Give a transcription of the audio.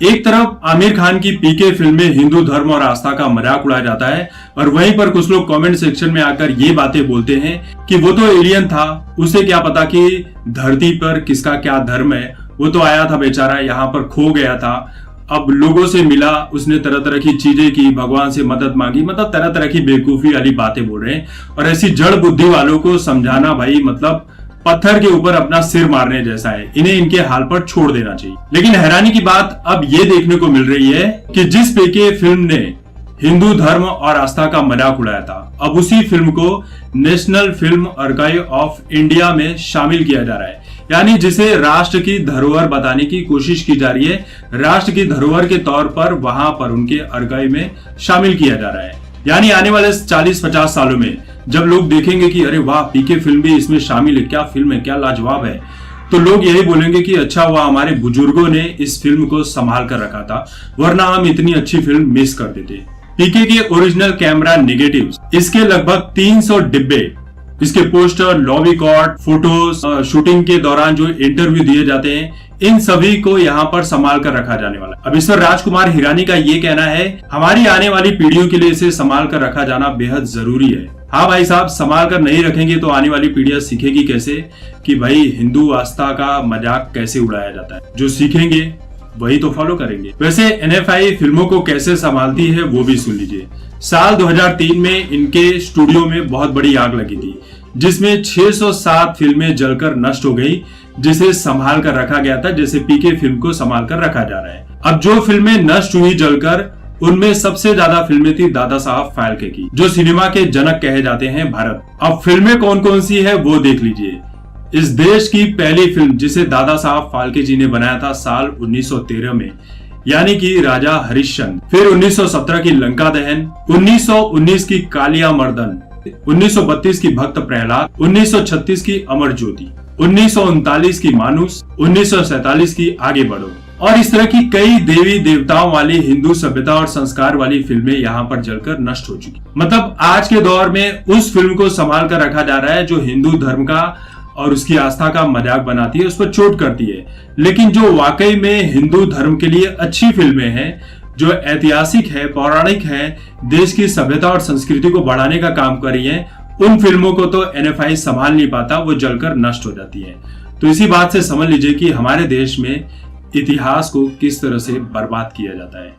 एक तरफ आमिर खान की पीके फिल्म में हिंदू धर्म और आस्था का मजाक उड़ाया जाता है और वहीं पर कुछ लोग कमेंट सेक्शन में आकर ये बातें बोलते हैं कि वो तो एलियन था, उसे क्या पता कि धरती पर किसका क्या धर्म है, वो तो आया था बेचारा, यहाँ पर खो गया था, अब लोगों से मिला, उसने तरह तरह की चीजें की, भगवान से मदद मांगी, मतलब तरह तरह की बेवकूफी वाली बातें बोल रहे हैं। और ऐसी जड़ बुद्धि वालों को समझाना भाई मतलब पत्थर के ऊपर अपना सिर मारने जैसा है, इन्हें इनके हाल पर छोड़ देना चाहिए। लेकिन हैरानी की बात अब ये देखने को मिल रही है कि जिस पीके फिल्म ने हिंदू धर्म और आस्था का मजाक उड़ाया था, अब उसी फिल्म को national film archive of India में शामिल किया जा रहा है, यानी जिसे राष्ट्र की धरोहर बताने की कोशिश की जा रही है, राष्ट्र की धरोहर के तौर पर वहां पर उनके आर्काइव में शामिल किया जा रहा है। यानी आने वाले 40-50 सालों में जब लोग देखेंगे कि अरे वाह, पीके फिल्म भी इसमें शामिल है, क्या फिल्म है, क्या लाजवाब है, तो लोग यही बोलेंगे कि अच्छा हुआ हमारे बुजुर्गों ने इस फिल्म को संभाल कर रखा था, वरना हम इतनी अच्छी फिल्म मिस कर देते। पीके के ओरिजिनल कैमरा नेगेटिव्स, इसके लगभग 300 डिब्बे, इसके poster, lobby card, photos, shooting के दौरान जो इंटरव्यू दिए जाते हैं, इन सभी को यहाँ पर संभाल कर रखा जाने वाला है। अब इस पर राजकुमार हिरानी का ये कहना है, हमारी आने वाली पीढ़ियों के लिए इसे संभाल कर रखा जाना बेहद जरूरी है। हाँ भाई साहब, संभाल कर नहीं रखेंगे तो आने वाली पीढ़ियां सीखेगी कैसे कि भाई हिंदू आस्था का मजाक कैसे उड़ाया जाता है। जो सीखेंगे वही तो फॉलो करेंगे। वैसे NFI फिल्मों को कैसे संभालती है वो भी सुन लीजिए। साल 2003 में इनके स्टूडियो में बहुत बड़ी आग लगी थी, जिसमें 607 फिल्में जलकर नष्ट हो गई, जिसे संभाल कर रखा गया था, जैसे पीके फिल्म को संभाल कर रखा जा रहा है। अब जो फिल्में नष्ट हुई जलकर, उनमें सबसे ज्यादा फिल्में थी दादा साहब फाल्के की, जो सिनेमा के जनक कहे जाते हैं भारत। अब फिल्में कौन कौन सी है वो देख लीजिए। इस देश की पहली फिल्म जिसे दादा साहब फाल्के जी ने बनाया था साल 1913 में, यानी कि राजा हरिश्चंद्र। फिर 1917 की लंका दहन, 1919 की कालिया मर्दन, 1932 की भक्त प्रहलाद, 1936 की अमर ज्योति, 1939 की मानुस, 1947 की आगे बढ़ो, और इस तरह की कई देवी देवताओं वाली हिंदू सभ्यता और संस्कार वाली फिल्में यहाँ पर जलकर नष्ट हो चुकी। मतलब आज के दौर में उस फिल्म को संभाल कर रखा जा रहा है जो हिंदू धर्म का और उसकी आस्था का मजाक बनाती है, उस पर चोट करती है। लेकिन जो वाकई में हिंदू धर्म के लिए अच्छी फिल्में हैं, जो ऐतिहासिक है, पौराणिक है, देश की सभ्यता और संस्कृति को बढ़ाने का काम कर रही है, उन फिल्मों को तो NFI संभाल नहीं पाता, वो जलकर नष्ट हो जाती है। तो इसी बात से समझ लीजिए कि हमारे देश में इतिहास को किस तरह से बर्बाद किया जाता है।